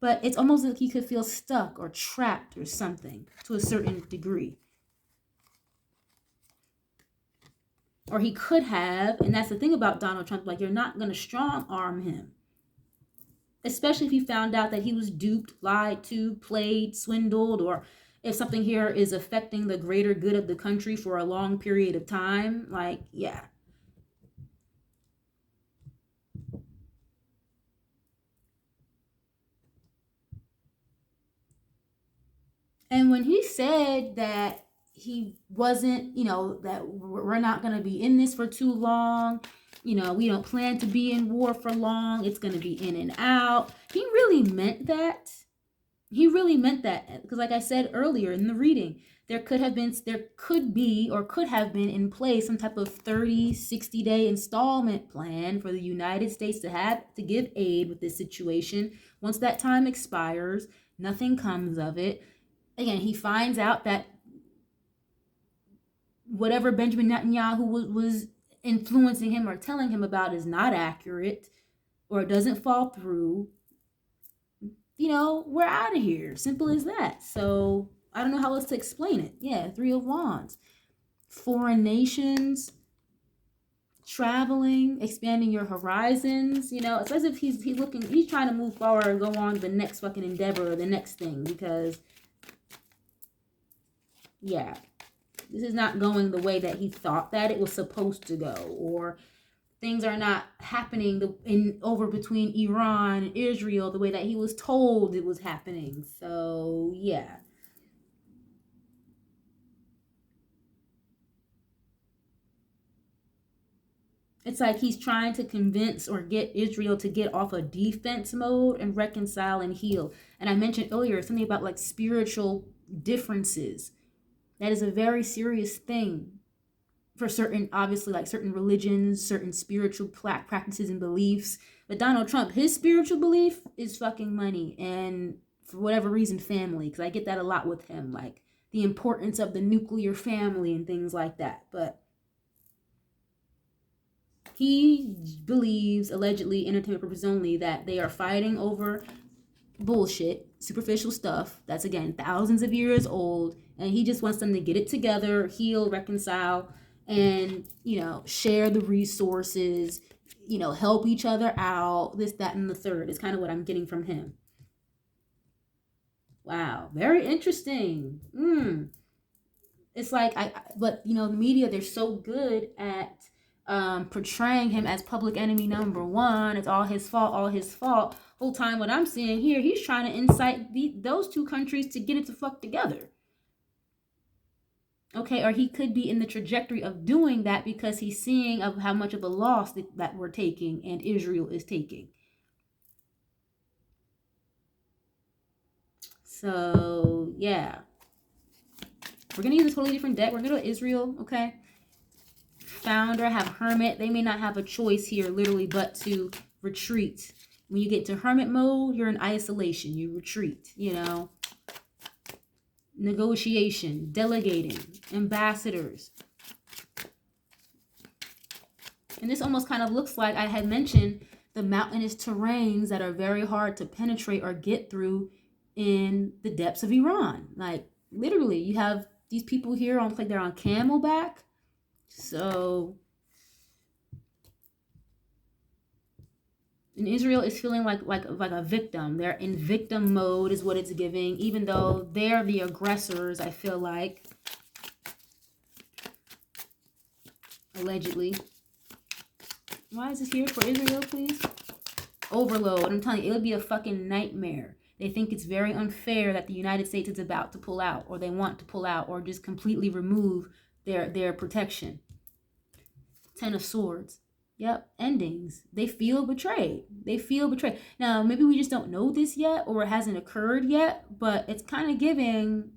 But it's almost like he could feel stuck or trapped or something to a certain degree. Or he could have, and that's the thing about Donald Trump, like, you're not going to strong arm him. Especially if he found out that he was duped, lied to, played, swindled, or if something here is affecting the greater good of the country for a long period of time. Like, yeah. And when he said that he wasn't, that we're not going to be in this for too long, we don't plan to be in war for long, it's going to be in and out, he really meant that. He really meant that, because like I said earlier in the reading, there could have been in place some type of 30, 60-day installment plan for the United States to have to give aid with this situation. Once that time expires, nothing comes of it. Again, he finds out that whatever Benjamin Netanyahu was influencing him or telling him about is not accurate, or doesn't fall through. We're out of here. Simple as that. So I don't know how else to explain it. Yeah, Three of Wands. Foreign nations, traveling, expanding your horizons. It's as if he's trying to move forward and go on to the next fucking endeavor or the next thing, because yeah, this is not going the way that he thought that it was supposed to go, or things are not happening over between Iran and Israel the way that he was told it was happening. So yeah. It's like he's trying to convince or get Israel to get off a defense mode and reconcile and heal. And I mentioned earlier something about like spiritual differences. That is a very serious thing for certain, obviously, like certain religions, certain spiritual practices and beliefs. But Donald Trump, his spiritual belief is fucking money and, for whatever reason, family. Because I get that a lot with him, like the importance of the nuclear family and things like that. But he believes, allegedly, entertainment purposes only, that they are fighting over bullshit, superficial stuff that's, again, thousands of years old, and he just wants them to get it together, heal, reconcile, and share the resources, help each other out, this, that, and the third is kind of what I'm getting from him. Wow, very interesting. It's like but the media, they're so good at portraying him as public enemy number one. It's all his fault. Whole time what I'm seeing here, he's trying to incite those two countries to get it to fuck together. Okay, or he could be in the trajectory of doing that because he's seeing of how much of a loss that we're taking and Israel is taking. So yeah, we're gonna use a totally different deck. We're gonna go to Israel. Okay, Founder, have Hermit. They may not have a choice here, literally, but to retreat. When you get to Hermit mode, you're in isolation. You retreat, Negotiation, delegating, ambassadors. And this almost kind of looks like I had mentioned the mountainous terrains that are very hard to penetrate or get through in the depths of Iran. Like, literally, you have these people here they're on camelback. So, and Israel is feeling like a victim. They're in victim mode is what it's giving, even though they're the aggressors, I feel like. Allegedly. Why is this here for Israel, please? Overload. I'm telling you, it would be a fucking nightmare. They think it's very unfair that the United States is about to pull out, or they want to pull out, or just completely remove their protection. Ten of Swords. Yep, endings. They feel betrayed. Now, maybe we just don't know this yet, or it hasn't occurred yet, but it's kind of giving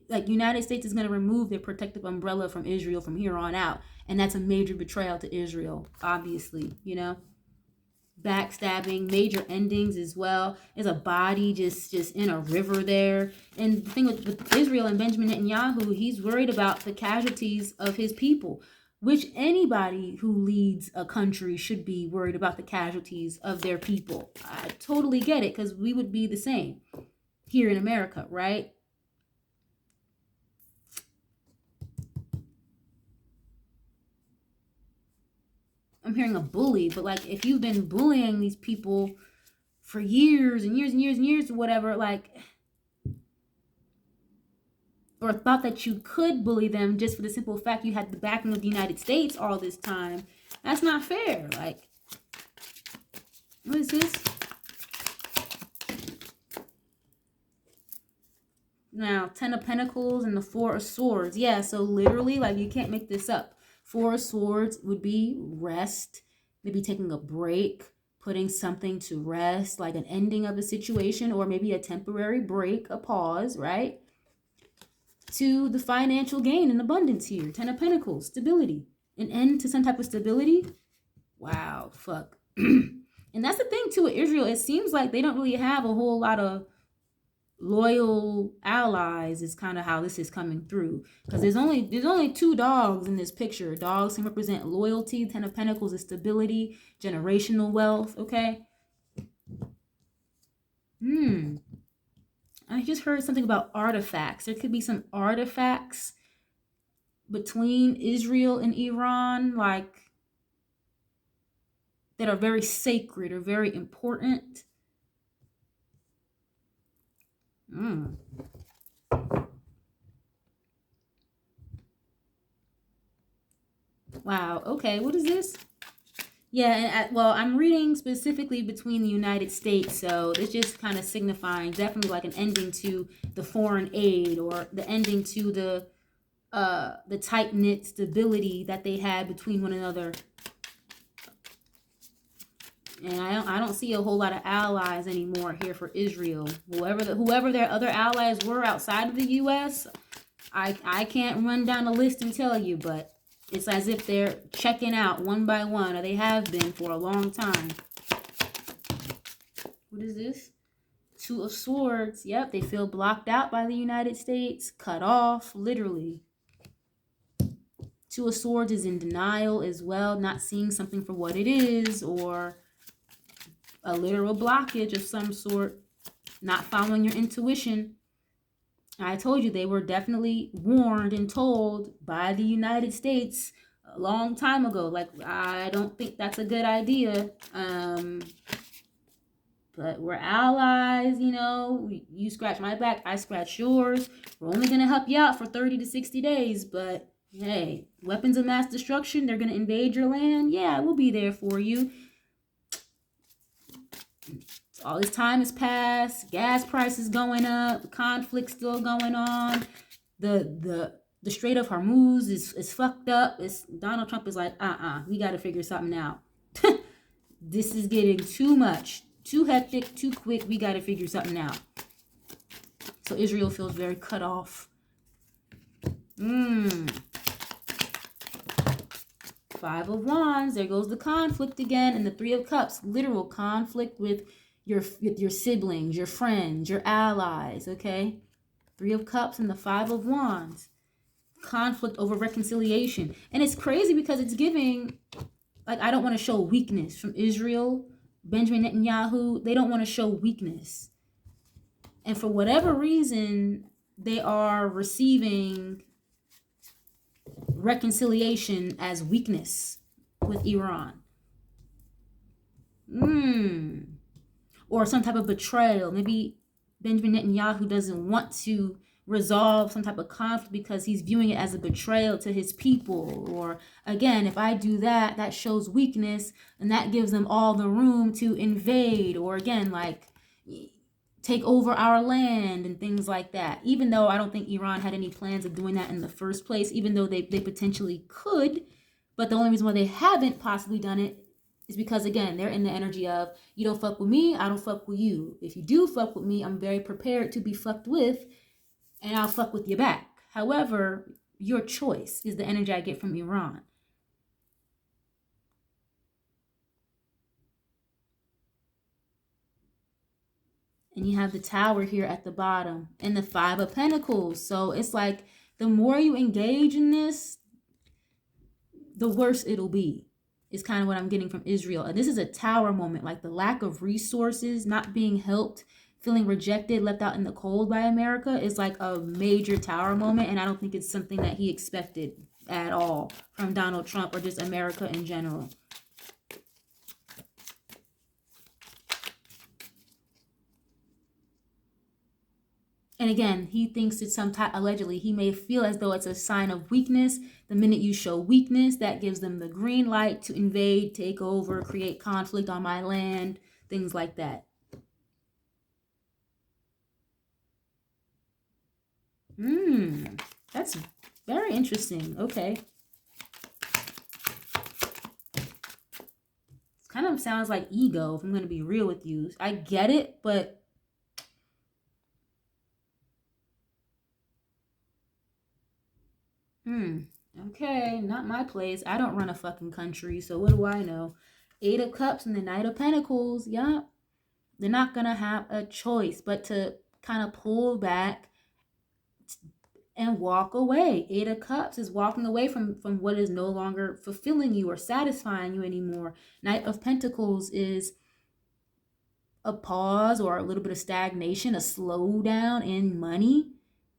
like United States is going to remove their protective umbrella from Israel from here on out, and that's a major betrayal to Israel, obviously, backstabbing, major endings as well. There's a body just in a river there. And the thing with Israel and Benjamin Netanyahu, he's worried about the casualties of his people, which anybody who leads a country should be worried about the casualties of their people. I totally get it, because we would be the same here in America, right? I'm hearing a bully, but like if you've been bullying these people for years and years and years and years or whatever, like, or thought that you could bully them just for the simple fact you had the backing of the United States all this time, that's not fair. Like, what is this? Now, Ten of Pentacles and the Four of Swords. Yeah, so literally, like, you can't make this up. Four of Swords would be rest, maybe taking a break, putting something to rest, like an ending of a situation, or maybe a temporary break, a pause, right? To the financial gain and abundance here. Ten of Pentacles, stability. An end to some type of stability. Wow, fuck. And that's the thing, too, with Israel. It seems like they don't really have a whole lot of loyal allies, is kind of how this is coming through, because there's only two dogs in this picture. Dogs can represent loyalty. Ten of Pentacles is stability, generational wealth. Okay. I just heard something about artifacts. There could be some artifacts between Israel and Iran, like, that are very sacred or very important. Wow. Okay. What is this? Yeah. And well, I'm reading specifically between the United States, so it's just kind of signifying definitely like an ending to the foreign aid, or the ending to the tight-knit stability that they had between one another. And I don't see a whole lot of allies anymore here for Israel. Whoever their other allies were outside of the U.S., I can't run down a list and tell you, but it's as if they're checking out one by one, or they have been for a long time. What is this? Two of Swords. Yep, they feel blocked out by the United States, cut off, literally. Two of Swords is in denial as well, not seeing something for what it is, or a literal blockage of some sort, not following your intuition. I told you they were definitely warned and told by the United States a long time ago. Like, I don't think that's a good idea. But we're allies, you know. You scratch my back, I scratch yours. We're only going to help you out for 30 to 60 days. But, hey, weapons of mass destruction, they're going to invade your land. Yeah, we'll be there for you. All this time has passed. Gas prices going up. Conflict still going on. The Strait of Hormuz is fucked up. Donald Trump is like, we got to figure something out. This is getting too much, too hectic, too quick. We got to figure something out. So Israel feels very cut off. Five of Wands. There goes the conflict again, and the Three of Cups. Literal conflict with your siblings, your friends, your allies. Okay. Three of Cups and the Five of Wands. Conflict over reconciliation. And it's crazy because it's giving, like, I don't want to show weakness from Israel. Benjamin Netanyahu, they don't want to show weakness. And for whatever reason, they are receiving reconciliation as weakness with Iran. Or some type of betrayal. Maybe Benjamin Netanyahu doesn't want to resolve some type of conflict because he's viewing it as a betrayal to his people. Or again, if I do that, that shows weakness, and that gives them all the room to invade, or again, like, take over our land and things like that. Even though I don't think Iran had any plans of doing that in the first place, even though they potentially could. But the only reason why they haven't possibly done it is because, again, they're in the energy of, you don't fuck with me, I don't fuck with you. If you do fuck with me, I'm very prepared to be fucked with, and I'll fuck with you back. However, your choice is the energy I get from Iran. And you have the Tower here at the bottom, and the Five of Pentacles. So it's like, the more you engage in this, the worse it'll be, is kind of what I'm getting from Israel. And this is a Tower moment, like the lack of resources, not being helped, feeling rejected, left out in the cold by America is like a major Tower moment. And I don't think it's something that he expected at all from Donald Trump or just America in general. And again, he thinks it's some type, allegedly, he may feel as though it's a sign of weakness. The minute you show weakness, that gives them the green light to invade, take over, create conflict on my land, things like that. That's very interesting. Okay. It kind of sounds like ego, if I'm going to be real with you. I get it, but okay, not my place. I don't run a fucking country, so what do I know? Eight of Cups and the Knight of Pentacles. Yeah. They're not going to have a choice but to kind of pull back and walk away. Eight of Cups is walking away from what is no longer fulfilling you or satisfying you anymore. Knight of Pentacles is a pause or a little bit of stagnation, a slowdown in money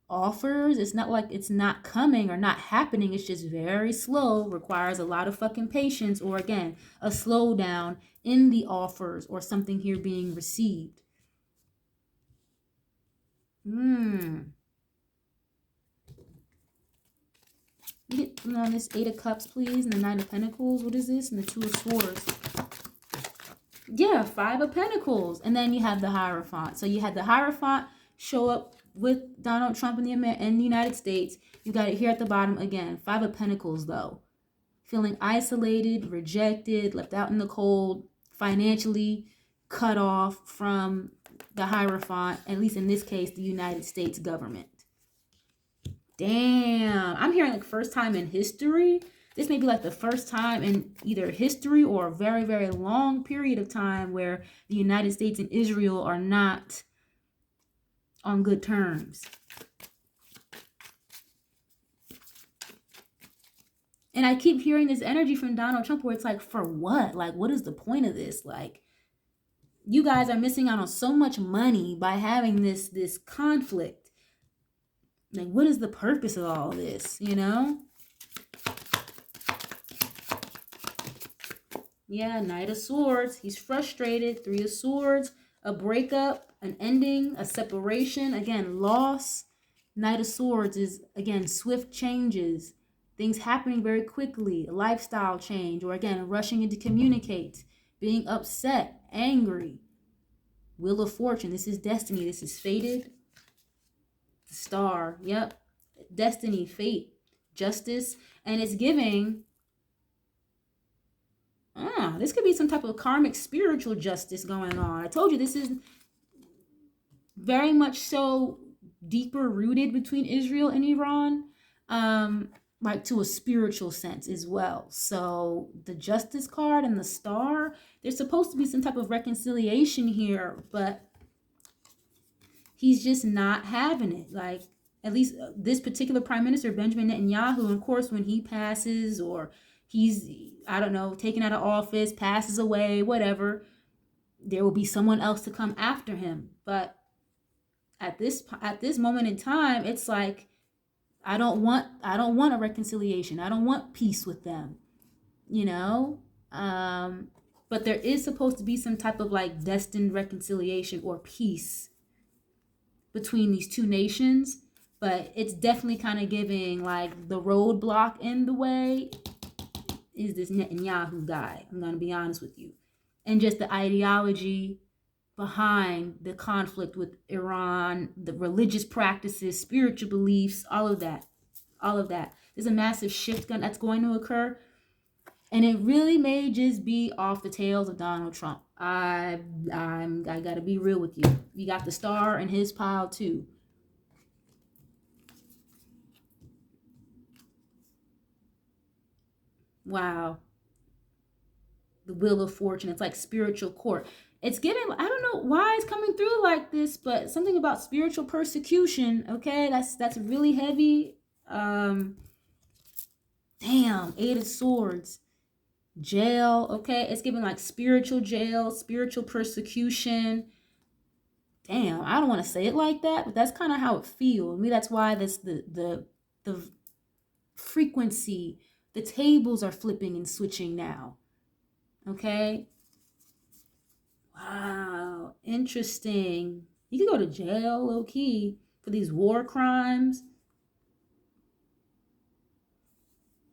offers. It's not like it's not coming or not happening. It's just very slow, requires a lot of fucking patience, or again, a slowdown in the offers or something here being received. Get on this Eight of Cups, please, and the Nine of Pentacles. What is this? And the Two of Swords. Yeah, Five of Pentacles. And then you have the Hierophant. So you had the Hierophant show up with Donald Trump in the United States. You got it here at the bottom again. Five of Pentacles, though. Feeling isolated, rejected, left out in the cold, financially cut off from the Hierophant, at least in this case, the United States government. Damn. I'm hearing like first time in history. This may be like the first time in either history or a very, very long period of time where the United States and Israel are not on good terms. And I keep hearing this energy from Donald Trump where it's like, for what? Like, what is the point of this? Like, you guys are missing out on so much money by having this conflict. Like, what is the purpose of all this, you know? Yeah, Knight of Swords. He's frustrated. Three of Swords. A breakup, an ending, a separation. Again, loss. Knight of Swords is, again, swift changes. Things happening very quickly. A lifestyle change. Or, again, rushing in to communicate. Being upset, angry. Wheel of Fortune. This is destiny. This is fated. The Star. Yep. Destiny, fate, justice. And it's giving... this could be some type of karmic spiritual justice going on. I told you this is very much so deeper rooted between Israel and Iran, like to a spiritual sense as well. So the Justice card and the Star, there's supposed to be some type of reconciliation here, but he's just not having it. Like, at least this particular Prime Minister, Benjamin Netanyahu, and of course, when he passes or he's, I don't know, taken out of office, passes away, whatever, there will be someone else to come after him. But at this moment in time, it's like, I don't want a reconciliation. I don't want peace with them, you know? But there is supposed to be some type of like destined reconciliation or peace between these two nations. But it's definitely kind of giving like the roadblock in the way is this Netanyahu guy. I'm going to be honest with you. And just the ideology behind the conflict with Iran, the religious practices, spiritual beliefs, all of that. There's a massive shift that's going to occur. And it really may just be off the tails of Donald Trump. I got to be real with you. You got the Star in his pile too. Wow. The Wheel of Fortune. It's like spiritual court. It's giving, I don't know why it's coming through like this, but something about spiritual persecution. Okay, that's really heavy. Damn, Eight of Swords. Jail. Okay, it's giving like spiritual jail, spiritual persecution. Damn, I don't want to say it like that, but that's kind of how it feels. Maybe that's why this the frequency, the tables are flipping and switching now. Okay. Wow. Interesting. You could go to jail, low key, for these war crimes.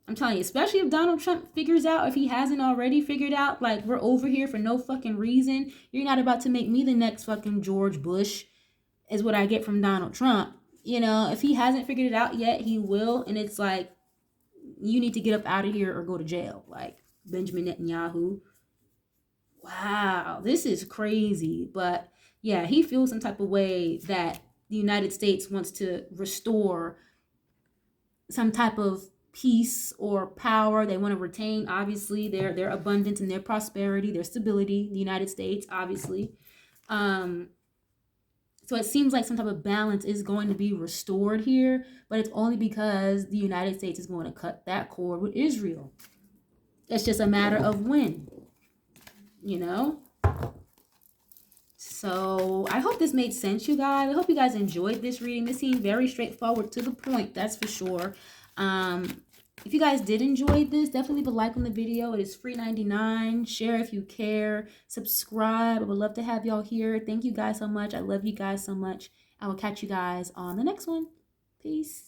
I'm telling you, especially if Donald Trump figures out, if he hasn't already figured out, like, we're over here for no fucking reason. You're not about to make me the next fucking George Bush, is what I get from Donald Trump. You know, if he hasn't figured it out yet, he will. And it's like, you need to get up out of here or go to jail. Like Benjamin Netanyahu. Wow, this is crazy. But yeah, he feels some type of way that the United States wants to restore some type of peace or power. They want to retain, obviously, their abundance and their prosperity, their stability. The United States, obviously. So it seems like some type of balance is going to be restored here, but it's only because the United States is going to cut that cord with Israel. It's just a matter of when, you know? So I hope this made sense, you guys. I hope you guys enjoyed this reading. This seemed very straightforward, to the point, that's for sure. If you guys did enjoy this, definitely leave a like on the video. It is free 99. Share if you care. Subscribe. I would love to have y'all here. Thank you guys so much. I love you guys so much. I will catch you guys on the next one. Peace.